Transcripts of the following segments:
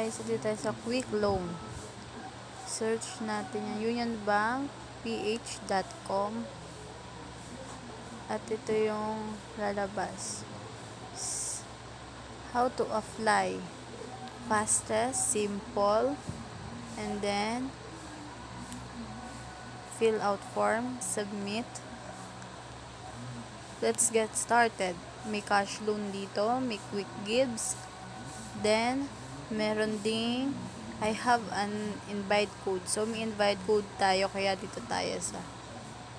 guys, dito tayo sa quick loan. Search natin yung unionbankph.com at ito yung lalabas. How to apply. Fastest, simple, and then fill out form, submit. Let's get started. May cash loan dito, may quick gives. Then, meron ding I have an invite code. So, may invite code tayo, kaya dito tayo sa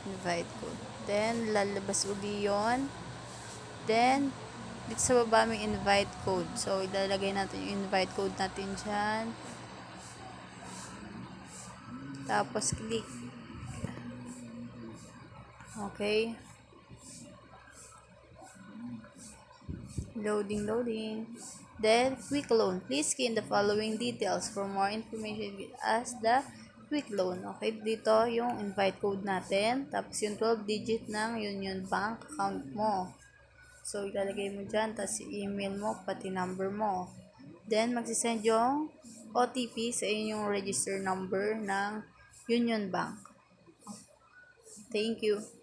invite code. Then, lalabas uli yun. Then, dito sa baba may invite code. So, ilalagay natin yung invite code natin dyan. Tapos, click. Okay. Loading. Then, quick loan. Please key in the following details for more information as the quick loan. Okay, dito yung invite code natin. Tapos yung 12-digit ng Union Bank account mo. So, ilalagay mo dyan. Tapos yung email mo, pati number mo. Then, magsisend yung OTP sa inyong register number ng Union Bank. Thank you.